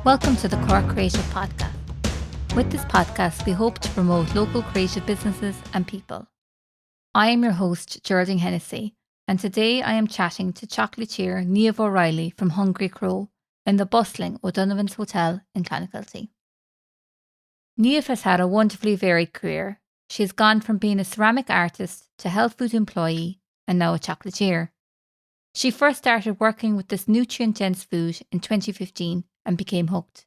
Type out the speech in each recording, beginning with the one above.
Welcome to the Cork Creative Podcast. With this podcast, we hope to promote local creative businesses and people. I am your host, Geraldine Hennessy, and today I am chatting to chocolatier Niamh O'Reilly from Hungry Crow in the bustling O'Donovan's Hotel in Clonakilty. Niamh has had a wonderfully varied career. She has gone from being a ceramic artist to health food employee and now a chocolatier. She first started working with this nutrient-dense food in 2015 and became hooked.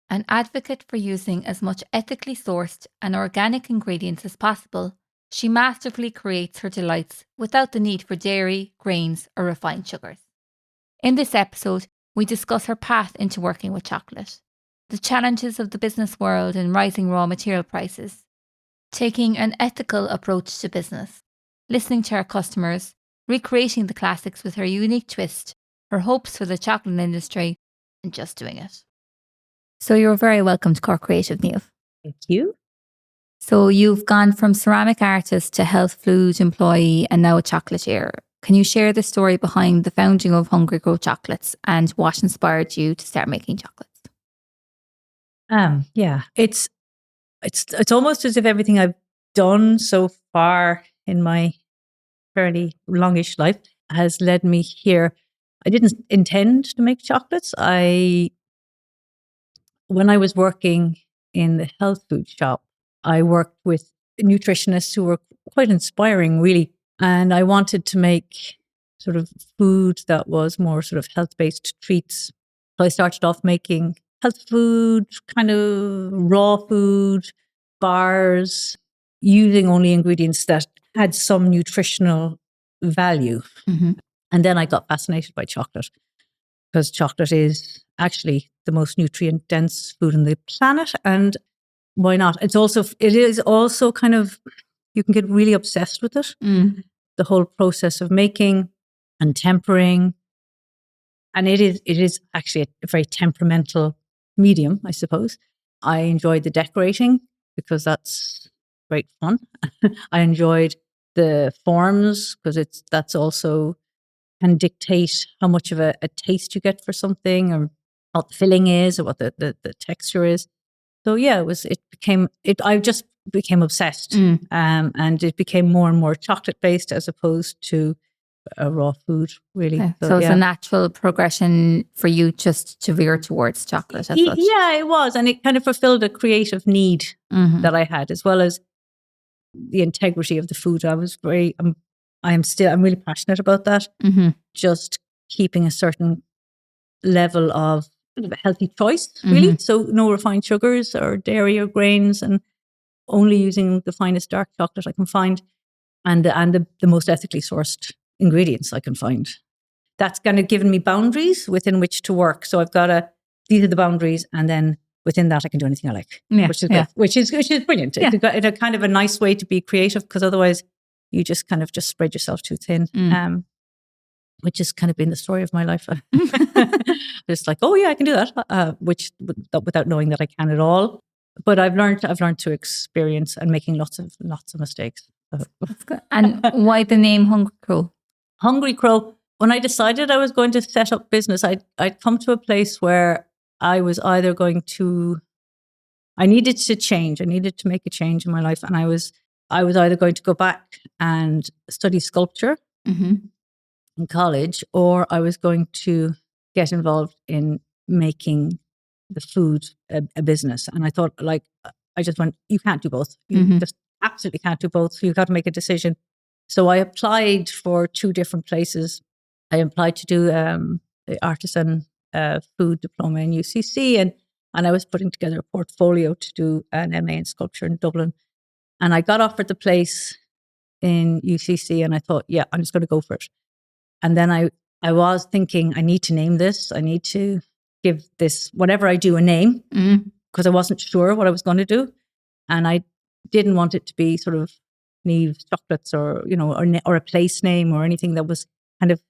An advocate for using as much ethically sourced and organic ingredients as possible, she masterfully creates her delights without the need for dairy, grains, or refined sugars. In this episode, we discuss her path into working with chocolate, the challenges of the business world and rising raw material prices, taking an ethical approach to business, listening to her customers, recreating the classics with her unique twist, her hopes for the chocolate industry, and just doing it. So you're very welcome to Cork Creative, Niamh. Thank you. So you've gone from ceramic artist to health food employee and now a chocolatier. Can you share the story behind the founding of Hungry Crow Chocolates and what inspired you to start making chocolates? It's almost as if everything I've done so far in my fairly longish life has led me here. I didn't intend to make chocolates. When I was working in the health food shop, I worked with nutritionists who were quite inspiring, really. And I wanted to make sort of food that was more sort of health-based treats. So I started off making health food, kind of raw food, bars, using only ingredients that had some nutritional value. Mm-hmm. And then I got fascinated by chocolate, because chocolate is actually the most nutrient dense food on the planet. And why not? It is also kind of, you can get really obsessed with it. Mm. The whole process of making and tempering. And it is actually a very temperamental medium, I suppose. I enjoyed the decorating because that's great fun. I enjoyed the forms because that's also can dictate how much of a taste you get for something, or what the filling is, or what the texture is. So yeah, I just became obsessed. And it became more and more chocolate based as opposed to raw food, really. Okay. So it's a natural progression for you just to veer towards chocolate as such. Yeah, it was. And it kind of fulfilled a creative need that I had, as well as the integrity of the food. I'm really passionate about that. Mm-hmm. Just keeping a certain level of healthy choice, really. Mm-hmm. So no refined sugars or dairy or grains, and only using the finest dark chocolate I can find, and the most ethically sourced ingredients I can find. That's kind of given me boundaries within which to work. So these are the boundaries, and then within that I can do anything I like, which is good, which is brilliant. Yeah. It's a kind of a nice way to be creative, because otherwise you just kind of just spread yourself too thin. Which has kind of been the story of my life. Just like, oh yeah, I can do that, without knowing that I can at all. But I've learned to experience and making lots of mistakes. That's good. And why the name Hungry Crow? Hungry Crow. When I decided I was going to set up business, I'd come to a place where I was either I needed to change. I needed to make a change in my life, and I was either going to go back and study sculpture. Mm-hmm. In college, or I was going to get involved in making the food a business. And I thought, I just went, you can't do both. You just absolutely can't do both. So you've got to make a decision. So I applied for 2 different places. I applied to do the artisan food diploma in UCC, and I was putting together a portfolio to do an MA in sculpture in Dublin. And I got offered the place in UCC, and I thought, yeah, I'm just going to go for it. And then I was thinking, I need to name this. I need to give this, whatever I do, a name, because I wasn't sure what I was going to do. And I didn't want it to be sort of Niamh's Chocolates, or, or a place name or anything that was kind of,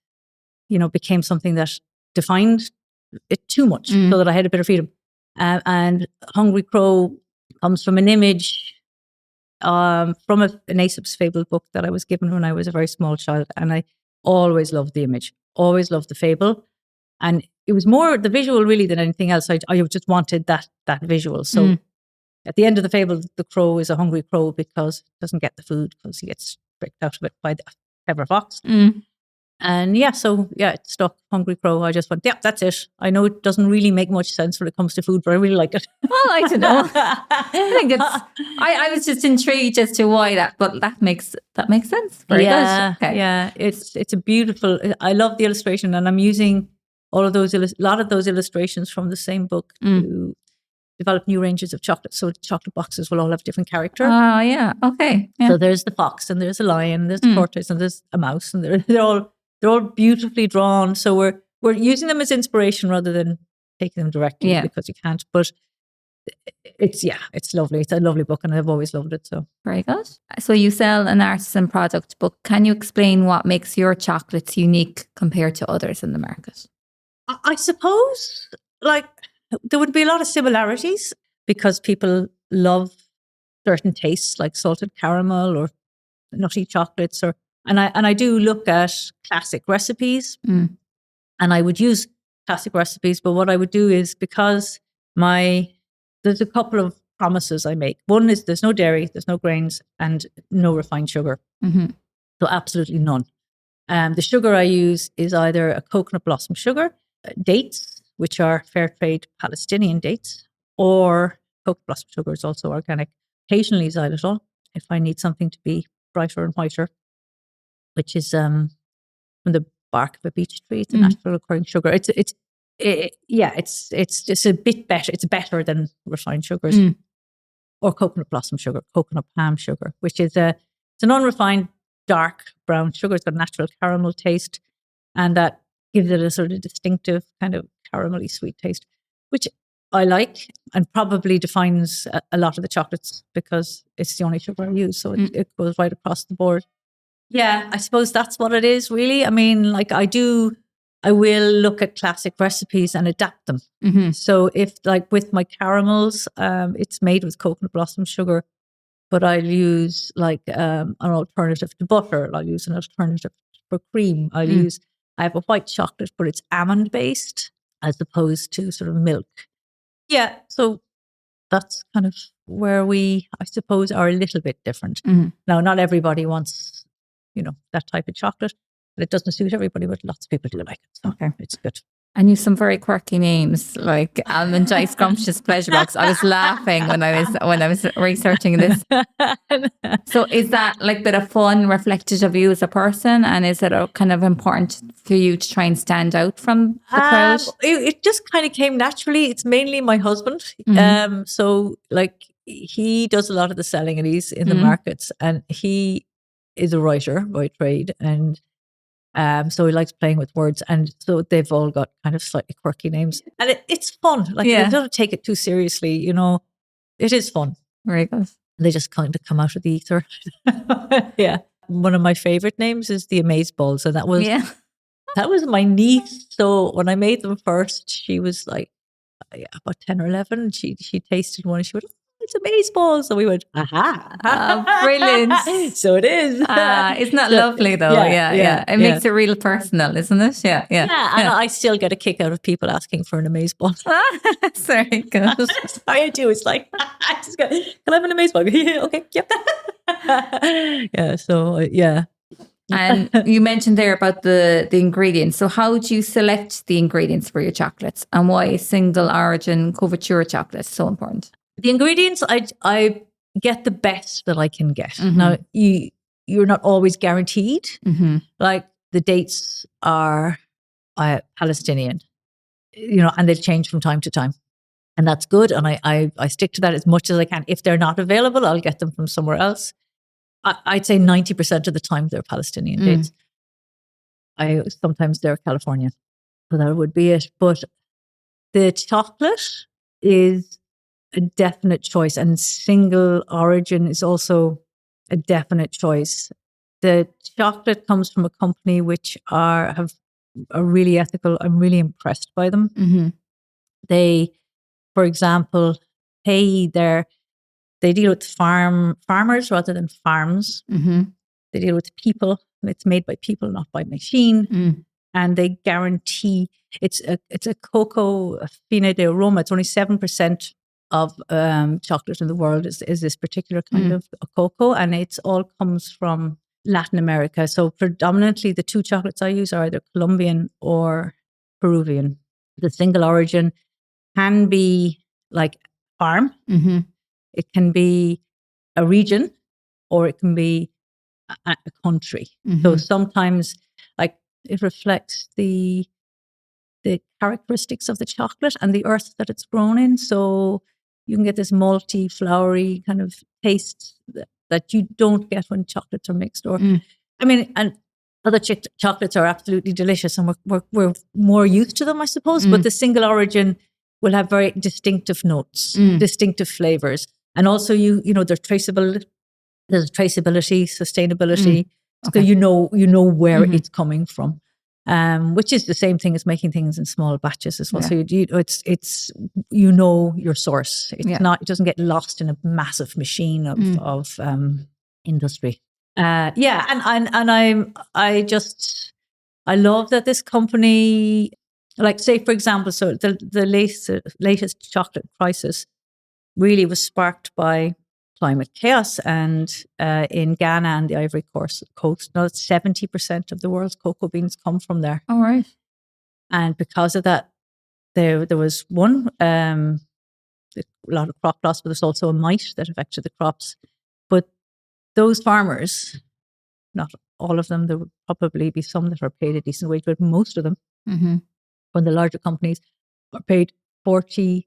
became something that defined it too much, so that I had a bit of freedom. And Hungry Crow comes from an image from an Aesop's Fable book that I was given when I was a very small child. And I always loved the image, always loved the fable. And it was more the visual really than anything else. I just wanted that visual. So at the end of the fable, the crow is a hungry crow because he doesn't get the food because he gets tricked out of it by the clever fox. And it stuck, hungry crow. I just went, yeah, that's it. I know it doesn't really make much sense when it comes to food, but I really like it. Well, I don't know. I think I was just intrigued as to why that, but that makes sense. Very good. Okay. Yeah, it's a beautiful. I love the illustration, and I'm using all of those a lot of those illustrations from the same book to develop new ranges of chocolate. So the chocolate boxes will all have different character. Oh, yeah. Okay. Yeah. So there's the fox, and there's a lion, and there's a tortoise, and there's a mouse, and they're all beautifully drawn. So we're using them as inspiration rather than taking them directly because you can't. But it's lovely. It's a lovely book, and I've always loved it. So very good. So you sell an artisan product, but can you explain what makes your chocolates unique compared to others in the market? I suppose, like, there would be a lot of similarities because people love certain tastes, like salted caramel or nutty chocolates, and I do look at classic recipes, and I would use classic recipes. But what I would do is, because there's a couple of promises I make. One is there's no dairy, there's no grains, and no refined sugar. So absolutely none. The sugar I use is either a coconut blossom sugar, dates, which are fair trade Palestinian dates, or coconut blossom sugar is also organic. Occasionally xylitol, if I need something to be brighter and whiter, which is from the bark of a beech tree. It's a natural occurring sugar. It's just a bit better. It's better than refined sugars, or coconut blossom sugar, coconut palm sugar, which is it's an unrefined dark brown sugar. It's got a natural caramel taste, and that gives it a sort of distinctive kind of caramelly sweet taste, which I like, and probably defines a lot of the chocolates because it's the only sugar I use. So it goes right across the board. Yeah, I suppose that's what it is, really. I mean, like, I will look at classic recipes and adapt them. So if, like, with my caramels, it's made with coconut blossom sugar, but I'll use like an alternative to butter. I'll use an alternative for cream. I have a white chocolate, but it's almond based as opposed to sort of milk. Yeah, so that's kind of where we, I suppose, are a little bit different. Now, not everybody wants, that type of chocolate, but it doesn't suit everybody, but lots of people do like it. So it's good. And you have some very quirky names, like Almond Joy Scrumptious Pleasure Box. I was laughing when I was researching this. So is that like a bit of fun, reflective of you as a person? And is it kind of important for you to try and stand out from the crowd? It just kind of came naturally. It's mainly my husband. So, like, he does a lot of the selling, and he's in the markets, and he is a writer by trade, and so he likes playing with words, and so they've all got kind of slightly quirky names, and it's fun. Like, you don't take it too seriously, it is fun. Very good. They just kind of come out of the ether. Yeah. One of my favorite names is the Amaze Balls, and that was my niece. So when I made them first, she was like, about 10 or 11. She tasted one, and she went, it's Amaze Balls. So we went, aha. Oh, brilliant. So it is. Isn't that lovely though? Yeah. It makes it real personal, isn't it? Yeah. And I still get a kick out of people asking for an Amaze Ball. That's very good. I do. It's like, I just go, can I have an Amaze Ball? Okay, yep. Yeah, so yeah. And you mentioned there about the ingredients. So how do you select the ingredients for your chocolates, and why is single origin couverture chocolate so important? The ingredients, I get the best that I can get. Now, you're not always guaranteed. Like, the dates are Palestinian, and they change from time to time. And that's good. And I stick to that as much as I can. If they're not available, I'll get them from somewhere else. I'd say 90% of the time they're Palestinian dates. Sometimes they're Californian. So that would be it. But the chocolate is a definite choice, and single origin is also a definite choice. The chocolate comes from a company which are really ethical. I'm really impressed by them. They, for example, they deal with farmers rather than farms. They deal with people. It's made by people, not by machine. and they guarantee it's a cocoa fine de aroma. It's only 7% of chocolate in the world is this particular kind of cocoa, and it's all comes from Latin America. So predominantly the two chocolates I use are either Colombian or Peruvian. The single origin can be like farm, it can be a region, or it can be a country. So sometimes like it reflects the characteristics of the chocolate and the earth that it's grown in. So you can get this malty, flowery kind of taste that you don't get when chocolates are mixed. Or, I mean, and other chocolates are absolutely delicious, and we're more used to them, I suppose. But the single origin will have very distinctive notes, distinctive flavors, and also you know they're traceable. There's traceability, sustainability. So you know where it's coming from. Which is the same thing as making things in small batches as well. So it's you know your source. It's not. It doesn't get lost in a massive machine of industry. And I love that this company, like say for example, so the latest chocolate crisis really was sparked by climate chaos, and in Ghana and the Ivory Coast, now 70% of the world's cocoa beans come from there. All right. And because of that, there was one, a lot of crop loss, but there's also a mite that affected the crops. But those farmers, not all of them, there would probably be some that are paid a decent wage, but most of them, when the larger companies are paid 45%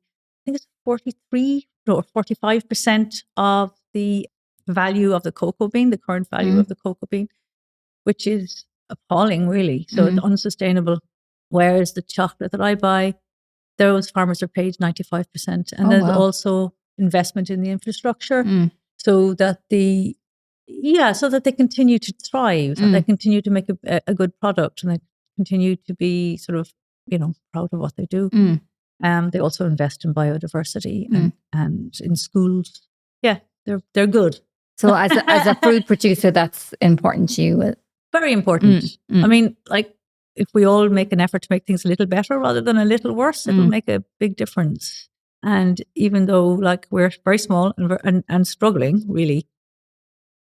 of the value of the cocoa bean, the current value of the cocoa bean, which is appalling, really. So it's unsustainable. Whereas the chocolate that I buy, those farmers are paid 95%. And there's also investment in the infrastructure so that they continue to thrive and they continue to make a good product, and they continue to be sort of, proud of what they do. They also invest in biodiversity and in schools. Yeah, they're good. So as a fruit producer, that's important to you. Very important. I mean, like if we all make an effort to make things a little better rather than a little worse, it'll make a big difference. And even though like we're very small and struggling really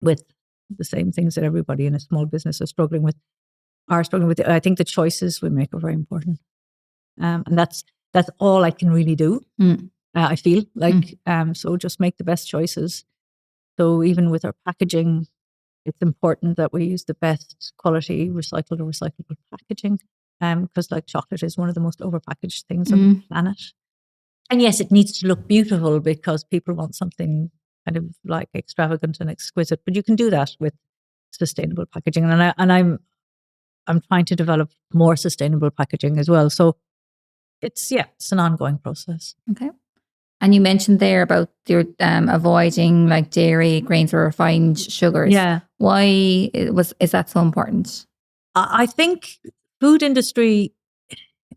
with the same things that everybody in a small business are struggling with, I think the choices we make are very important. And that's all I can really do. I feel like, so just make the best choices. So even with our packaging, it's important that we use the best quality recycled or recyclable packaging, because like chocolate is one of the most overpackaged things on the planet. And yes, it needs to look beautiful because people want something kind of like extravagant and exquisite, but you can do that with sustainable packaging. And I'm trying to develop more sustainable packaging as well. So it's an ongoing process. Okay. And you mentioned there about your avoiding like dairy, grains, or refined sugars. Yeah. Why is that so important? I think food industry,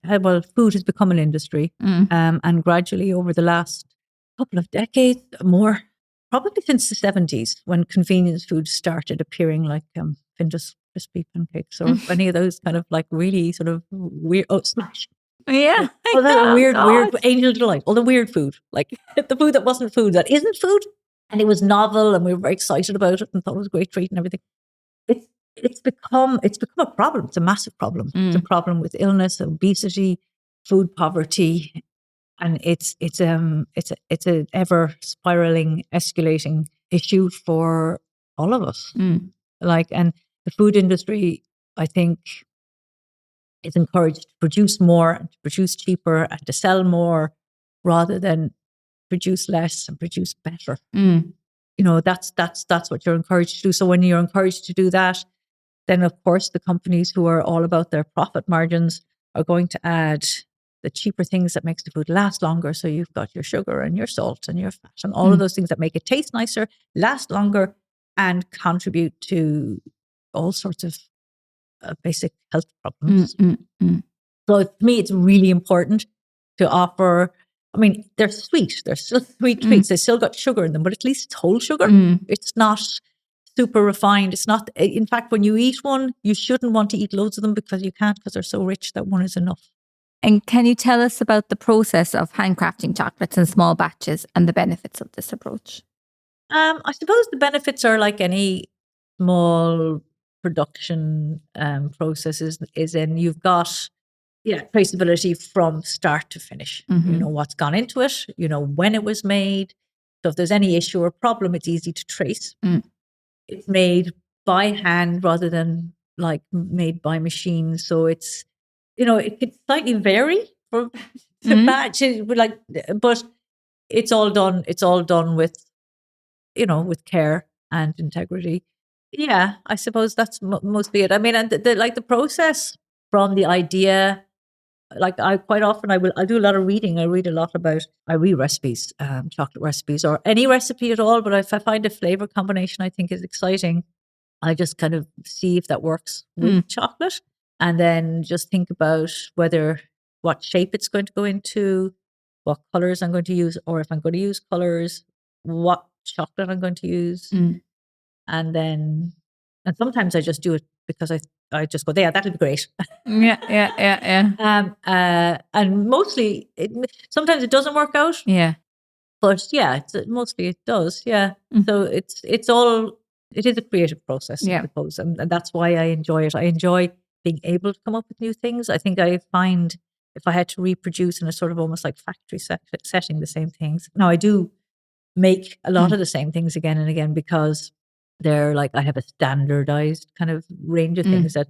food has become an industry, and gradually over the last couple of decades, more probably since the 70s, when convenience foods started appearing, like Findus crispy pancakes or any of those kind of like really sort of weird. Oh, Smash. Yeah. All that weird Angel Delight, all the weird food, like the food that wasn't food, that isn't food. And it was novel and we were very excited about it and thought it was a great treat and everything. It's become a problem. It's a massive problem. It's a problem with illness, obesity, food poverty. And it's a ever spiraling, escalating issue for all of us. Like, and the food industry, I think, is encouraged to produce more and to produce cheaper and to sell more rather than produce less and produce better. That's what you're encouraged to do. So when you're encouraged to do that, then of course the companies who are all about their profit margins are going to add the cheaper things that makes the food last longer. So you've got your sugar and your salt and your fat and all of those things that make it taste nicer, last longer, and contribute to all sorts of basic health problems. So to me, it's really important to offer. I mean, they're sweet. They're still sweet treats. They still got sugar in them, but at least it's whole sugar. It's not super refined. It's not, in fact, when you eat one, you shouldn't want to eat loads of them because you can't, because they're so rich that one is enough. And can you tell us about the process of handcrafting chocolates in small batches and the benefits of this approach? I suppose the benefits are like any small production processes, is in you've got traceability from start to finish. You know what's gone into it, you know when it was made. So if there's any issue or problem, it's easy to trace. It's made by hand rather than like made by machine. So it's, it could slightly vary from the batch, but it's all done with, with care and integrity. Yeah, I suppose that's mostly it. I mean, and the process from the idea, like I quite often I do a lot of reading. I read recipes, chocolate recipes, or any recipe at all. But if I find a flavor combination I think is exciting, I just kind of see if that works with chocolate, and then just think about what shape it's going to go into, what colors I'm going to use, or if I'm going to use colors, what chocolate I'm going to use. And sometimes I just do it because I just go, yeah, that'll be great. Yeah. And mostly, sometimes it doesn't work out. Yeah. But yeah, mostly it does. Yeah. So it is a creative process, I suppose. And that's why I enjoy it. I enjoy being able to come up with new things. I think I find if I had to reproduce in a sort of almost like factory setting the same things. Now I do make a lot of the same things again and again because they're like, I have a standardized kind of range of things that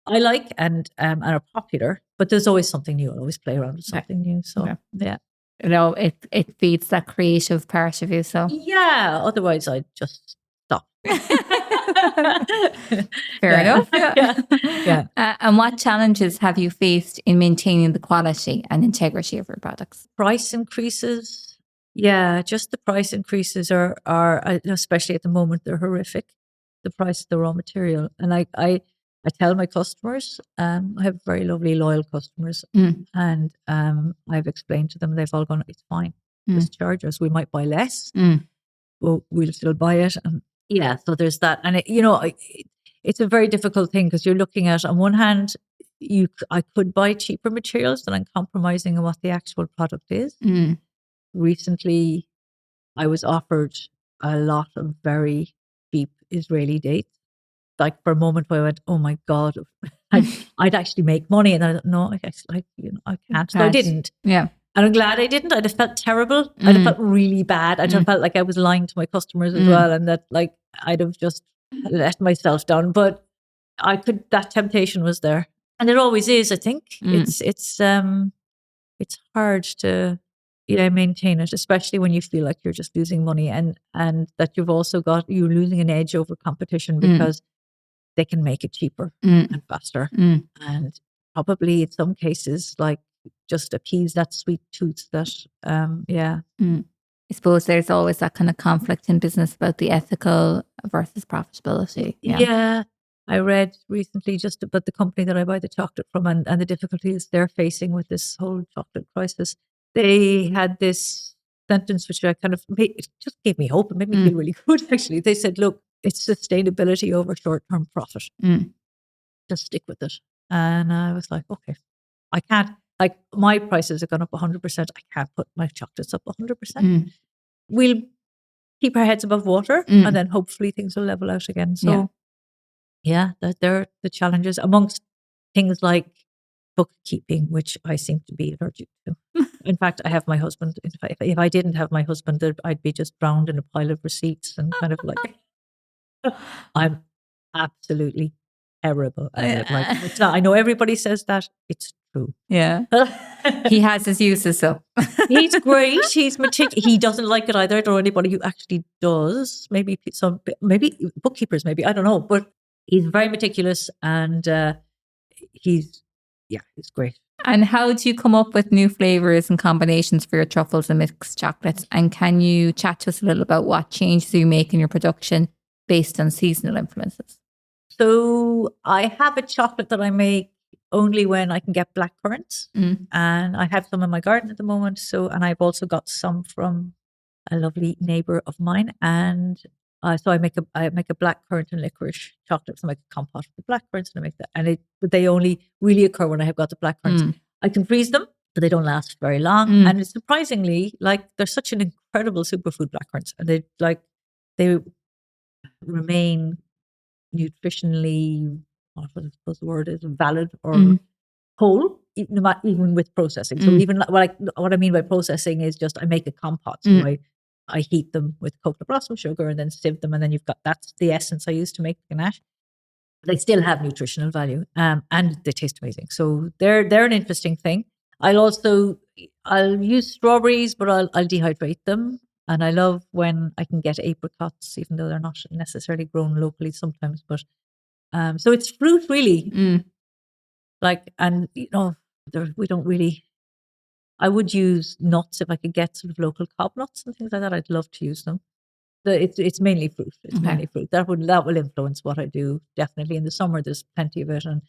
I like and are popular, but there's always something new. I always play around with something new. So yeah. It feeds that creative part of you. So yeah, otherwise I'd just stop. Fair enough. Yeah. And what challenges have you faced in maintaining the quality and integrity of your products? Price increases. Yeah, just the price increases are especially at the moment, they're horrific. The price of the raw material. And I tell my customers, I have very lovely, loyal customers, and I've explained to them, they've all gone, it's fine, just charge us. We might buy less, but we'll still buy it. And yeah, so there's that. And it's a very difficult thing because you're looking at, on one hand, I could buy cheaper materials, but I'm compromising on what the actual product is. Recently, I was offered a lot of very cheap Israeli dates. Like for a moment where I went, oh my God, I'd actually make money. And I thought, no, I guess I can't. So I didn't. Yeah. And I'm glad I didn't. I'd have felt terrible. I'd have felt really bad. I'd have felt like I was lying to my customers as well. And that like, I'd have just let myself down. But that temptation was there. And it always is, I think. It's hard to maintain it, especially when you feel like you're just losing money and that you're losing an edge over competition because they can make it cheaper and faster. And probably in some cases, like just appease that sweet tooth that, I suppose there's always that kind of conflict in business about the ethical versus profitability. Yeah. I read recently just about the company that I buy the chocolate from and the difficulties they're facing with this whole chocolate crisis. They had this sentence which I kind of it just gave me hope and made me feel really good, actually. They said, look, it's sustainability over short-term profit. Just stick with it. And I was like, okay, I can't, like my prices have gone up 100%. I can't put my chocolates up 100%. We'll keep our heads above water and then hopefully things will level out again. So yeah, there are the challenges amongst things like bookkeeping, which I seem to be allergic to. In fact, I have my husband. If I didn't have my husband, I'd be just drowned in a pile of receipts and kind of like, I'm absolutely terrible at it. Like, it's not, I know everybody says that. It's true. Yeah. He has his uses, so. He's great. He's meticulous. He doesn't like it either. I don't know anybody who actually does. Maybe bookkeepers, maybe. I don't know. But he's very meticulous and he's great. And how do you come up with new flavors and combinations for your truffles and mixed chocolates? And can you chat to us a little about what changes you make in your production based on seasonal influences? So I have a chocolate that I make only when I can get black currants, and I have some in my garden at the moment. And I've also got some from a lovely neighbor of mine, and So I make a black currant and licorice chocolate. So I make a compote with the black currants, and I make that. But they only really occur when I have got the black currants. I can freeze them, but they don't last very long. And it's surprisingly, like, they're such an incredible superfood, black currants, and they remain nutritionally, what I suppose the word is, valid or whole, even with processing. So even what I mean by processing is just I make a compote. So I heat them with coconut blossom sugar and then sieve them, and then that's the essence I use to make the ganache. They still have nutritional value, and they taste amazing. So they're an interesting thing. I'll use strawberries, but I'll dehydrate them. And I love when I can get apricots, even though they're not necessarily grown locally sometimes. But so it's fruit really. Like, and we don't really. I would use nuts if I could get sort of local cob nuts and things like that. I'd love to use them. It's mainly fruit. It's mainly fruit. That will influence what I do. Definitely in the summer, there's plenty of it, and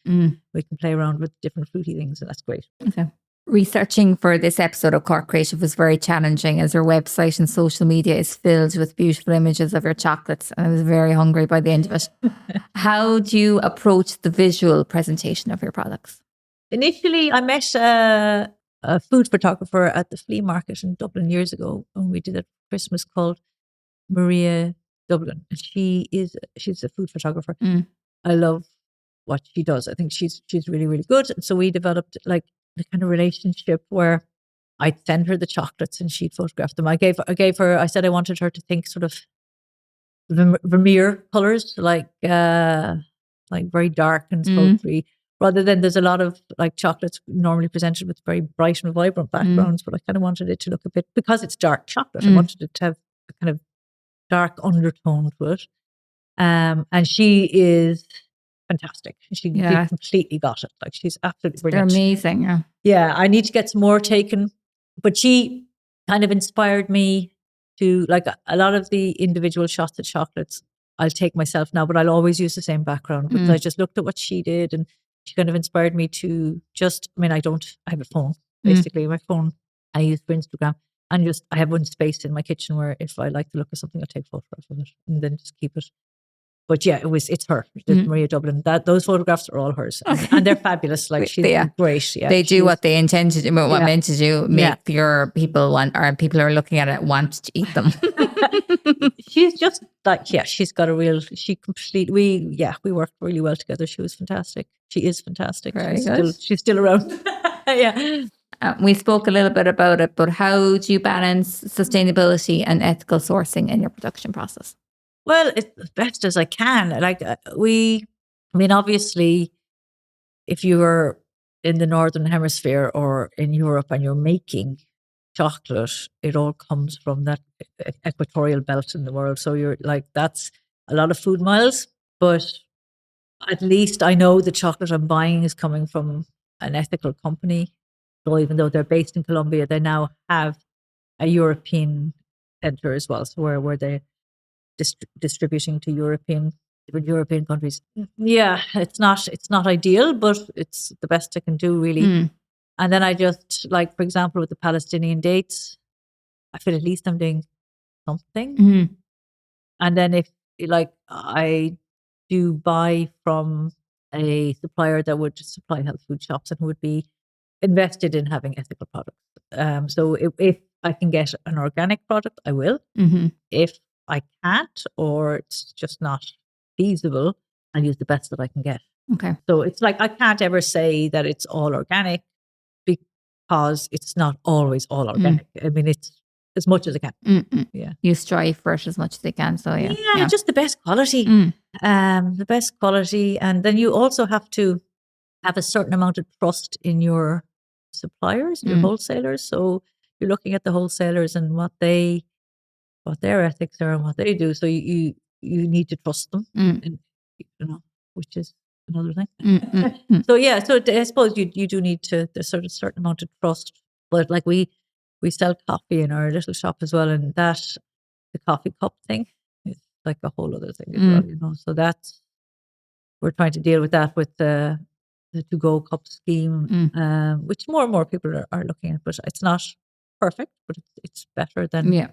we can play around with different fruity things, and that's great. Okay. Researching for this episode of Cork Creative was very challenging, as your website and social media is filled with beautiful images of your chocolates, and I was very hungry by the end of it. How do you approach the visual presentation of your products? Initially, I met a food photographer at the flea market in Dublin years ago, and we did a Christmas called Maria Dublin. She's a food photographer. I love what she does. I think she's really, really good. And so we developed like the kind of relationship where I'd send her the chocolates and she'd photograph them. I said I wanted her to think sort of Vermeer colors, like very dark and sultry, rather than there's a lot of like chocolates normally presented with very bright and vibrant backgrounds, but I kind of wanted it to look a bit, because it's dark chocolate, I wanted it to have a kind of dark undertone to it. And she is fantastic. She completely got it. Like, she's absolutely brilliant. They're amazing. Yeah, I need to get some more taken. But she kind of inspired me to, like, a lot of the individual shots of chocolates I'll take myself now, but I'll always use the same background, because I just looked at what she did, and she kind of inspired me to I have a phone, basically. My phone I use for Instagram, and I have one space in my kitchen where if I like to look at something, I'll take photographs of it and then just keep it. But yeah, it's her, Maria Dublin. Those photographs are all hers, and they're fabulous. Like, she's great. Yeah, they do what they intend to do, what meant to do, make your people want, or people who are looking at it want to eat them. She's just like, she's got we worked really well together. She was fantastic. She is fantastic. She's still around. Yeah. We spoke a little bit about it, but how do you balance sustainability and ethical sourcing in your production process? Well, it's as best as I can. Like, obviously, if you are in the Northern Hemisphere or in Europe and you're making chocolate, it all comes from that equatorial belt in the world. So you're like, that's a lot of food miles, but at least I know the chocolate I'm buying is coming from an ethical company. So even though they're based in Colombia, they now have a European center as well. So where they're distributing to different European countries. Yeah, it's not ideal, but it's the best I can do, really. And then I just, like, for example, with the Palestinian dates, I feel at least I'm doing something. And then if, like, I do buy from a supplier that would supply health food shops and who would be invested in having ethical products. So if I can get an organic product, I will. If I can't, or it's just not feasible, I'll use the best that I can get. Okay. So it's like, I can't ever say that it's all organic, because it's not always all organic. I mean, it's as much as I can. Yeah. You strive for it as much as you can. So yeah, just the best quality. The best quality. And then you also have to have a certain amount of trust in your suppliers, your wholesalers. So you're looking at the wholesalers and what their ethics are and what they do. So you need to trust them, and, which is another thing. So yeah, so I suppose you do need to, there's sort of a certain amount of trust. But like, we sell coffee in our little shop as well, and the coffee cup thing is like a whole other thing as well. So we're trying to deal with that with the to-go cup scheme, which more and more people are looking at, but it's not perfect, but it's better than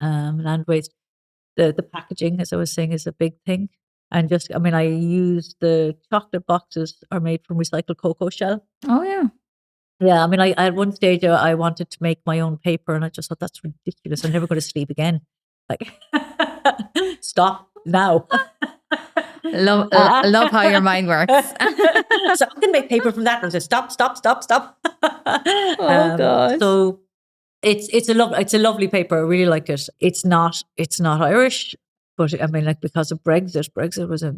land waste. the packaging, as I was saying, is a big thing. And just, I mean, I use the chocolate boxes are made from recycled cocoa shell. Oh, yeah. Yeah, I mean, I at one stage I wanted to make my own paper, and I just thought that's ridiculous. I'm never going to sleep again. Like, stop now. Love how your mind works. So I can make paper from that. And I said, stop. Oh gosh. So it's a lovely paper. I really like it. It's not Irish, but I mean, like, because of Brexit was a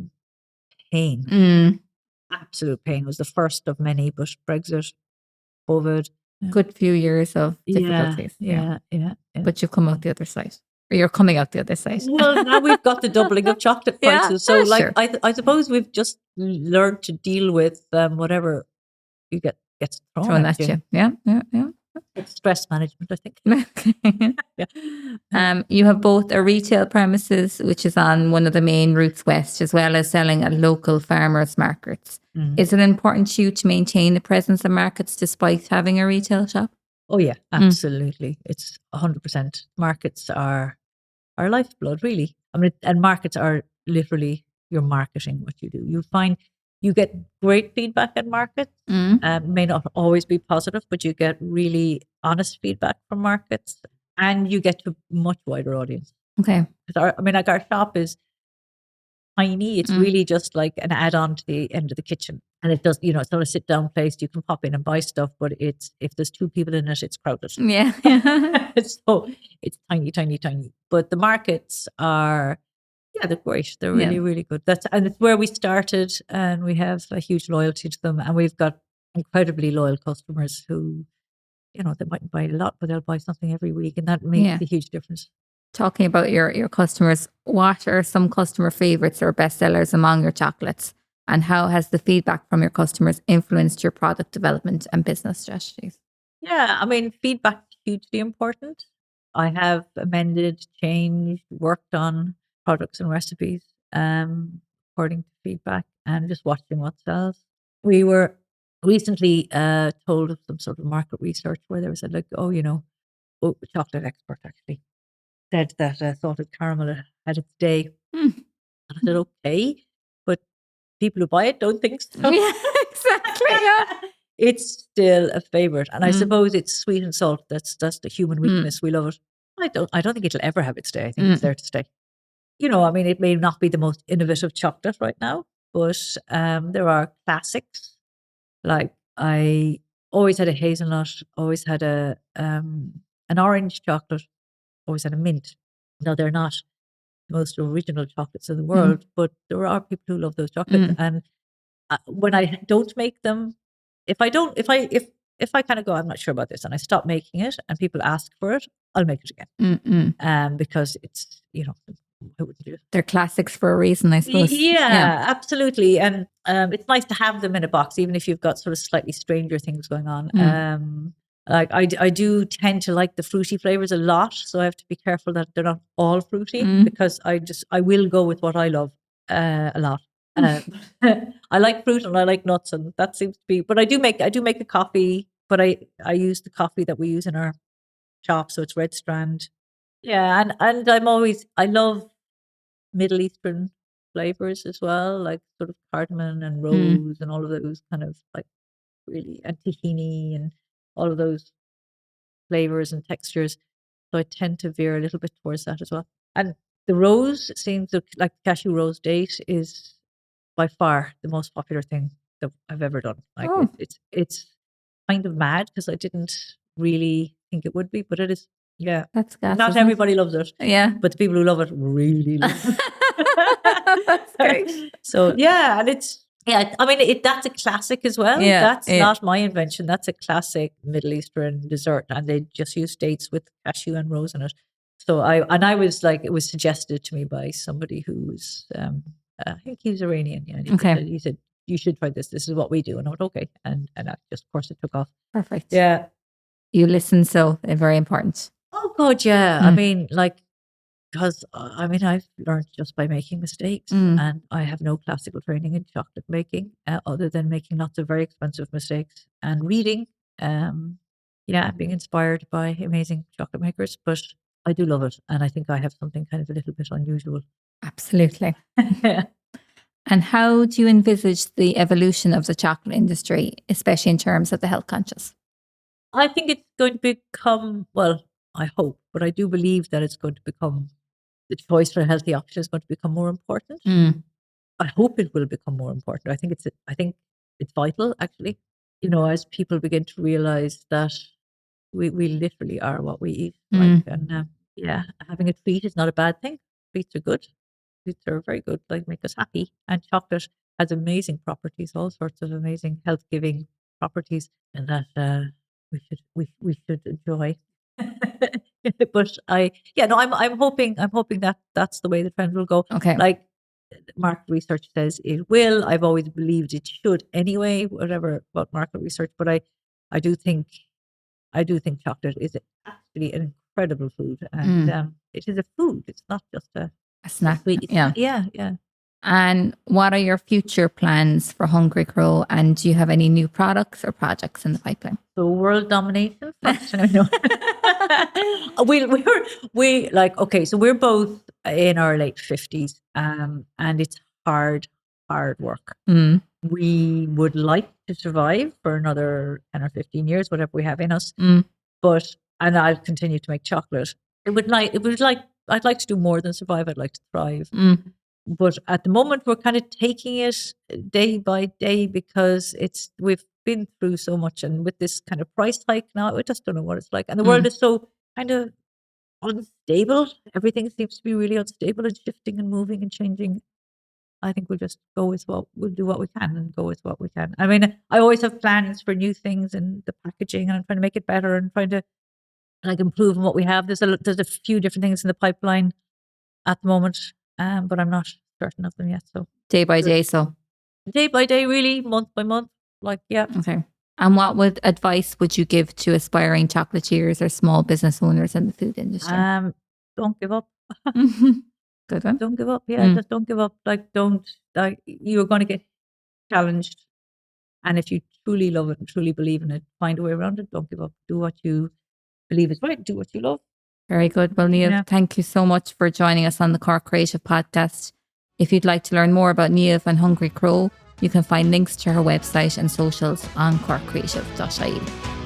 pain, absolute pain. It was the first of many, but Brexit, COVID, good few years of difficulties. Yeah. But you've come out the other side. Or you're coming out the other side. Well, now we've got the doubling of chocolate prices. So, like, sure. I suppose we've just learned to deal with whatever you gets thrown at you. Yeah. It's stress management, I think. Yeah. You have both a retail premises, which is on one of the main routes west, as well as selling at local farmers markets. Is it important to you to maintain a presence in markets despite having a retail shop? Oh yeah, absolutely. It's 100%. Markets are our lifeblood, really. I mean, and markets are literally your marketing, what you do. You find you get great feedback at markets. May not always be positive, but you get really honest feedback from markets, and you get to a much wider audience. Okay. Like, our shop is tiny. It's really just like an add-on to the end of the kitchen. And it does, it's not a sit-down place. You can pop in and buy stuff, but if there's two people in it, it's crowded. Yeah. So it's tiny. But the markets are, they're great. They're really, really good. And it's where we started, and we have a huge loyalty to them. And we've got incredibly loyal customers who, they mightn't buy a lot, but they'll buy something every week. And that makes a huge difference. Talking about your customers, what are some customer favorites or bestsellers among your chocolates? And how has the feedback from your customers influenced your product development and business strategies? Yeah, I mean, feedback is hugely important. I have amended, changed, worked on products and recipes according to feedback, and just watching what sells. We were recently told of some sort of market research where they said, like, a chocolate expert actually said that salted caramel had its day. And I said, okay, but people who buy it don't think so. Yeah, exactly. Yeah. It's still a favorite, and I suppose it's sweet and salt. That's the human weakness. We love it. I don't think it'll ever have its day. I think it's there to stay. I mean, it may not be the most innovative chocolate right now, but there are classics. Like, I always had a hazelnut, always had an orange chocolate, always had a mint. Now, they're not the most original chocolates in the world, but there are people who love those chocolates. And when I don't make them, if I kind of go, I'm not sure about this, and I stop making it, and people ask for it, I'll make it again. Because it's, I wouldn't do it. They're classics for a reason, I suppose. Yeah, absolutely. And it's nice to have them in a box, even if you've got sort of slightly stranger things going on. Like, I do tend to like the fruity flavors a lot, so I have to be careful that they're not all fruity, because I will go with what I love a lot. I like fruit and I like nuts, and that seems to be. But I do make a coffee, but I use the coffee that we use in our shop, so it's Red Strand. Yeah, and I love Middle Eastern flavors as well, like sort of cardamom and rose and all of those kind of, like, really, and tahini and all of those flavors and textures. So I tend to veer a little bit towards that as well. And the rose seems like cashew rose date is by far the most popular thing that I've ever done. Like, it's kind of mad because I didn't really think it would be, but it is. Yeah, that's gas, not everybody loves it. Yeah, but the people who love it really love it. That's great. So and it's I mean, that's a classic as well. Yeah, that's not my invention. That's a classic Middle Eastern dessert, and they just use dates with cashew and rose in it. So I was like, it was suggested to me by somebody who was I think he was Iranian. Yeah, and he said you should try this. This is what we do, and I went, okay, and I just, of course, it took off. Perfect. Yeah, you listen, so they're very important. Oh God, yeah. I mean, like, because I've learned just by making mistakes, and I have no classical training in chocolate making, other than making lots of very expensive mistakes and reading. Being inspired by amazing chocolate makers. But I do love it. And I think I have something kind of a little bit unusual. Absolutely. And how do you envisage the evolution of the chocolate industry, especially in terms of the health conscious? I think it's going to become, well, I hope, but I do believe that it's going to become, the choice for a healthy option is going to become more important. I hope it will become more important. I think it's vital, actually. As people begin to realize that we literally are what we eat. And having a treat is not a bad thing. Treats are good. Treats are very good. Like, make us happy. And chocolate has amazing properties, all sorts of amazing health giving properties, and that we should enjoy. But I'm hoping that that's the way the trend will go. Okay. Like, market research says it will. I've always believed it should anyway, whatever about market research. But I do think chocolate is actually an incredible food, and it is a food. It's not just a snack. sweet. Yeah. And what are your future plans for Hungry Crow? And do you have any new products or projects in the pipeline? So, world domination first. No. So we're both in our late 50s, and it's hard work. We would like to survive for another 10 or 15 years, whatever we have in us. And I'll continue to make chocolate. I'd like to do more than survive. I'd like to thrive. But at the moment, we're kind of taking it day by day, because we've been through so much, and with this kind of price hike now, I just don't know what it's like. And the world is so kind of unstable. Everything seems to be really unstable and shifting and moving and changing. I think we'll just we'll do what we can and go with what we can. I mean, I always have plans for new things and the packaging, and I'm trying to make it better and trying to improve on what we have. There's a few different things in the pipeline at the moment, but I'm not certain of them yet. So day by day, really, month by month, Okay. And what advice would you give to aspiring chocolatiers or small business owners in the food industry? Don't give up. Good one. Don't give up. Yeah, just don't give up. You're going to get challenged, and if you truly love it and truly believe in it, find a way around it. Don't give up. Do what you believe is right. Do what you love. Very good. Well, Niamh, thank you so much for joining us on the Cork Creative Podcast. If you'd like to learn more about Niamh and Hungry Crow, you can find links to her website and socials on corkcreative.ie.